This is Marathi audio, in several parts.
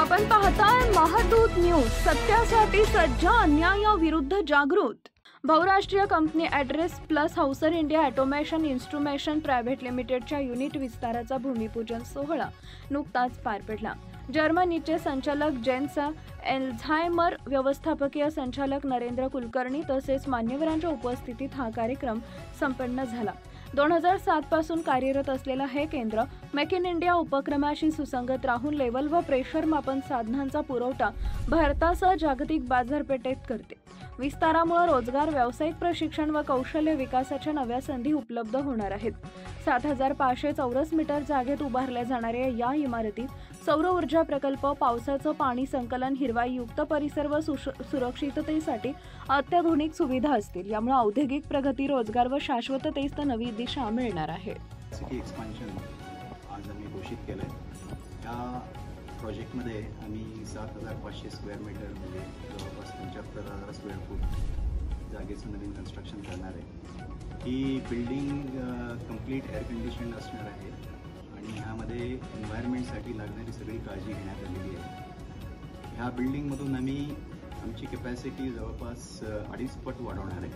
आपण पाहताय महादूत न्यूज, सत्यासाठी सज्ज, अन्यायाविरुद्ध जागृत। बहुराष्ट्रीय company address plus Hauser India automation इन्स्ट्रुमेशन private लिमिटेडच्या युनिट विस्ताराचा भूमिपूजन सोहळा नुकताच पार पडला। जर्मनीचे संचालक जेन्स एल्झहायमर, व्यवस्थापकीय संचालक नरेंद्र कुलकर्णी तसेच मान्यवरांच्या उपस्थितीत हा कार्यक्रम संपन्न झाला। 2007 पासून कार्यरत असलेला हे केंद्र मेक इन इंडिया उपक्रमाशी सुसंगत राहून लेव्हल व प्रेशर मापन साधनांचा पुरवठा भारतासह जागतिक बाजारपेठेत करते। विस्तारामुळे रोजगार, व्यावसायिक प्रशिक्षण व कौशल्य विकासाच्या नव्या संधी उपलब्ध होणार आहेत। 7500 चौरस मीटर जागेत उभारल्या जाणाऱ्या या इमारतीत सौर ऊर्जा प्रकल्प, पावसाचं पाणी संकलन, हिरवाईयुक्त परिसर व सुरक्षिततेसाठी अत्याधुनिक सुविधा असतील। यामुळे औद्योगिक प्रगती, रोजगार व शाश्वततेस नवी दिशा मिळणार आहे। सिटी एक्सपान्शन आज आम्ही घोषित केलंय। या प्रोजेक्टमध्ये आम्ही 7500 स्क्वेअर मीटर म्हणजे जवळपास 75,000 स्क्वेअर फूट जागेचं नवीन कन्स्ट्रक्शन करणार आहे। ही बिल्डिंग कंप्लीट एअर कंडिशन असणार आहे आणि ह्यामध्ये एन्व्हायरमेंटसाठी लागणारी सगळी काळजी घेण्यात आलेली आहे। ह्या बिल्डिंगमधून आम्ही आमची कॅपॅसिटी जवळपास 2.5 पट वाढवणार आहे।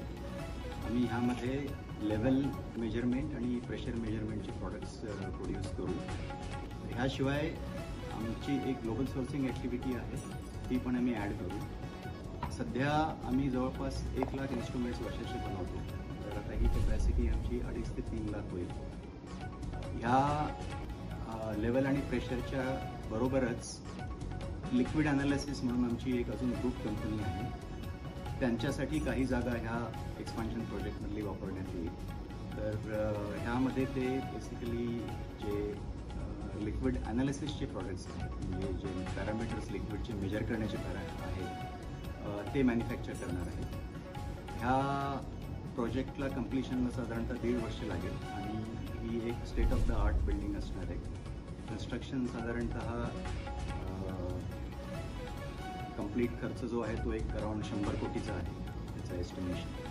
आम्ही ह्यामध्ये लेवल मेजरमेंट आणि प्रेशर मेजरमेंटचे प्रॉडक्ट्स प्रोड्यूस करू। ह्याशिवाय आमची एक ग्लोबल सोर्सिंग ॲक्टिव्हिटी आहे, ती पण आम्ही ॲड करू। सध्या आम्ही जवळपास 1 लाख इन्स्ट्रुमेंट्स वर्षाचे बनवतो, तर आता ही कॅपॅसिटी आमची 2.5 ते 3 लाख होईल। ह्या लेवल आणि प्रेशरच्या बरोबरच लिक्विड ॲनालिसिस म्हणून आमची एक अजून ग्रुप कंपनी आहे, त्यांच्यासाठी काही जागा ह्या एक्सपान्शन प्रोजेक्टमधली वापरण्यात येईल। तर ह्यामध्ये ते बेसिकली जे लिक्विड ॲनालिसिसचे प्रॉडक्ट्स आहेत, म्हणजे जे पॅरामीटर्स लिक्विडचे मेजर करण्याचे आहेत, ते मॅन्युफॅक्चर करणार आहेत। ह्या प्रोजेक्टला कम्प्लिशनला साधारणतः 1.5 वर्ष लागेल आणि ही एक state of the art building असणार आहे। कन्स्ट्रक्शन साधारणतः कंप्लीट खर्च जो आहे तो एक अराउंड 100 कोटीचा आहे, त्याचा एस्टिमेशन।